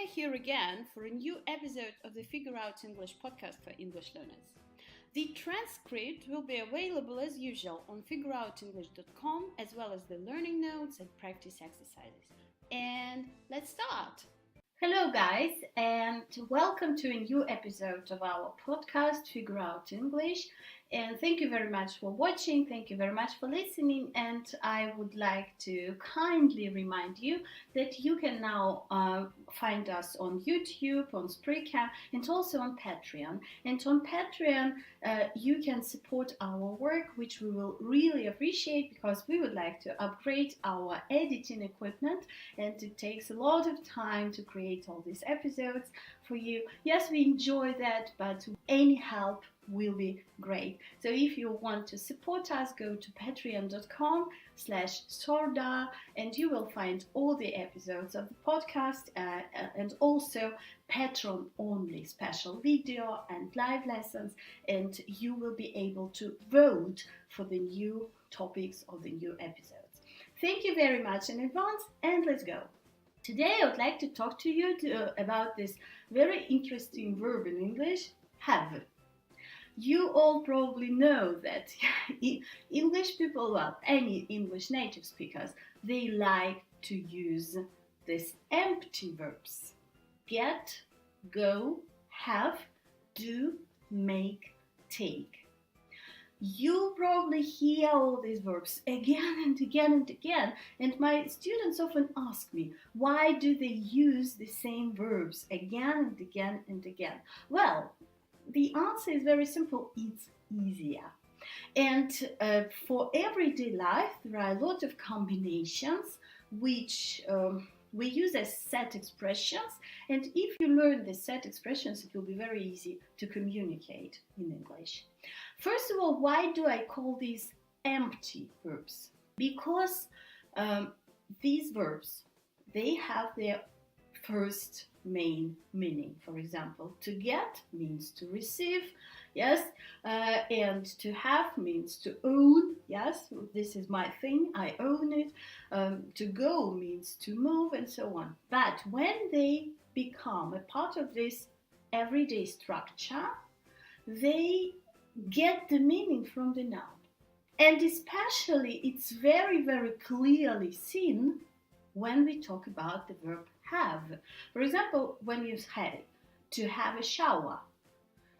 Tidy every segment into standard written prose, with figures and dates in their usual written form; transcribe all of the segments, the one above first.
are here again for a new episode of the Figure Out English podcast for English learners. The transcript will be available as usual on figureoutenglish.com, as well as the learning notes and practice exercises. And let's start! Hello guys, and welcome to a new episode of our podcast Figure Out English. And thank you very much for watching, thank you very much for listening, and I would like to kindly remind you that you can now find us on YouTube, on Spreaker, and also on Patreon. And on Patreon you can support our work, which we will really appreciate, because we would like to upgrade our editing equipment, and it takes a lot of time to create all these episodes for you. Yes, we enjoy that, but any help will be great. So if you want to support us, go to patreon.com/sorda, and you will find all the episodes of the podcast and also Patreon only special video and live lessons, and you will be able to vote for the new topics of the new episodes. Thank you very much in advance, and let's go. Today I would like to talk to you about this very interesting verb in English, have. You all probably know that English people, well, any English native speakers, they like to use these empty verbs. Get, go, have, do, make, take. You probably hear all these verbs again and again and again, and my students often ask me, why do they use the same verbs again and again and again? Well, the answer is very simple, it's easier. And for everyday life, there are a lot of combinations which we use as set expressions, and if you learn the set expressions, it will be very easy to communicate in English. First of all, why do I call these empty verbs? Because these verbs, they have their first main meaning. For example, to get means to receive, yes, and to have means to own, yes, this is my thing, I own it. To go means to move, and so on. But when they become a part of this everyday structure, they get the meaning from the noun. And especially it's very, very clearly seen when we talk about the verb have. For example, when you say to have a shower,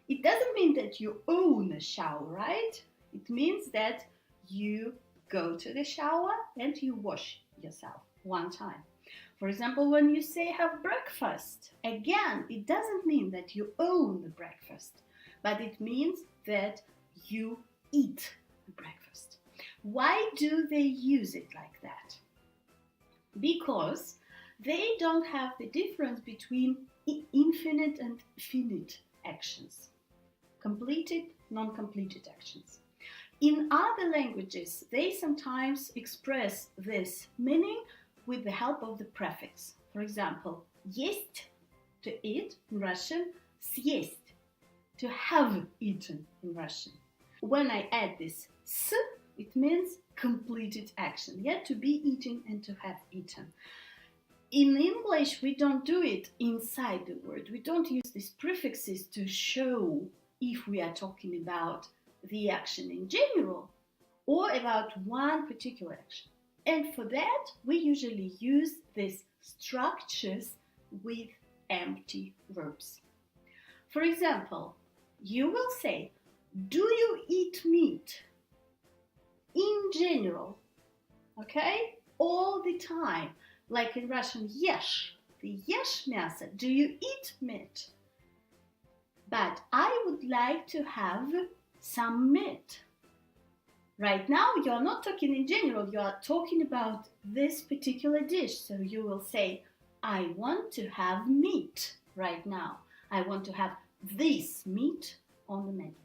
it doesn't mean that you own a shower, right? It means that you go to the shower and you wash yourself one time. For example, when you say have breakfast, again, it doesn't mean that you own the breakfast, but it means that you eat the breakfast. Why do they use it like that? Because they don't have the difference between infinite and finite actions, completed, non-completed actions. In other languages, they sometimes express this meaning with the help of the prefix. For example, есть, to eat in Russian, съесть, to have eaten in Russian. When I add this s, it means completed action, to be eaten and to have eaten. In English, we don't do it inside the word. We don't use these prefixes to show if we are talking about the action in general or about one particular action. And for that, we usually use these structures with empty verbs. For example, you will say, do you eat meat? In general, okay? All the time. Like in Russian, ешь. Ты ешь мясо? Do you eat meat? But I would like to have some meat. Right now, you're not talking in general, you are talking about this particular dish. So you will say, I want to have meat right now. I want to have this meat on the menu.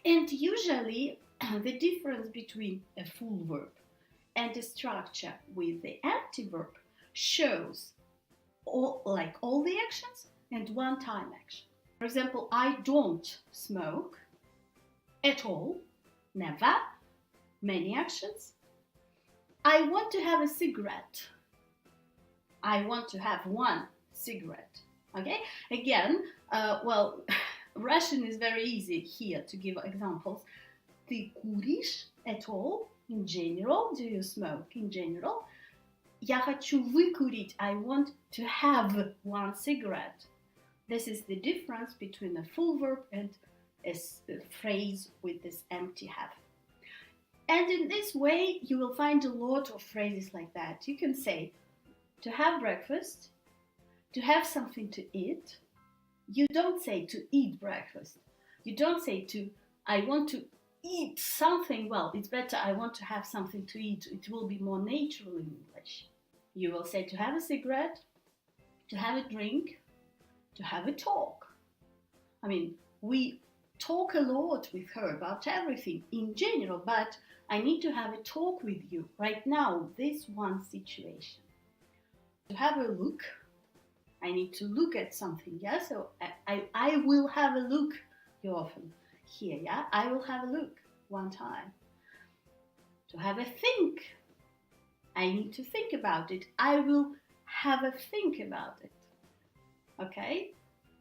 And usually, the difference between a full verb and a structure with the empty verb shows all the actions and one-time action. For example, I don't smoke at all, never, many actions. I want to have a cigarette. I want to have one cigarette. Okay, again, Russian is very easy here to give examples. Ты куришь at all? In general, do you smoke in general? Я хочу выкурить. I want to have one cigarette. This is the difference between a full verb and a phrase with this empty have. And in this way, you will find a lot of phrases like that. You can say to have breakfast, to have something to eat. You don't say to eat breakfast. You don't say I want to eat something. Well, it's better I want to have something to eat. It will be more natural in English. You will say to have a cigarette, to have a drink, to have a talk. I mean, we talk a lot with her about everything in general, but I need to have a talk with you right now, this one situation. To have a look, I need to look at something, yeah? So I will have a look, you often hear, yeah? I will have a look one time. To have a think, I need to think about it. I will have a think about it. Okay?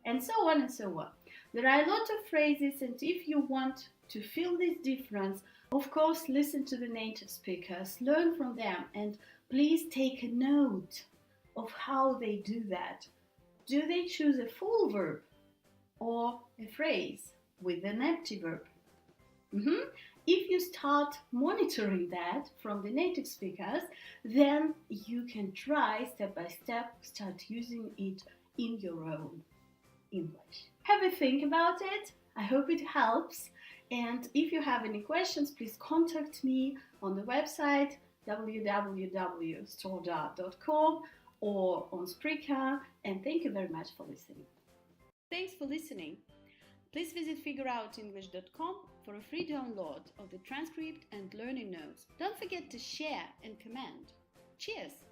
And so on and so on. There are a lot of phrases, and if you want to feel this difference, of course, listen to the native speakers, learn from them, and please take a note of how they do that. Do they choose a full verb or a phrase with an empty verb? If you start monitoring that from the native speakers, then you can try step by step, start using it in your own English. Have a think about it. I hope it helps. And if you have any questions, please contact me on the website www.stordart.com or on Spreaker. And thank you very much for listening. Thanks for listening. Please visit figureoutenglish.com for a free download of the transcript and learning notes. Don't forget to share and comment. Cheers!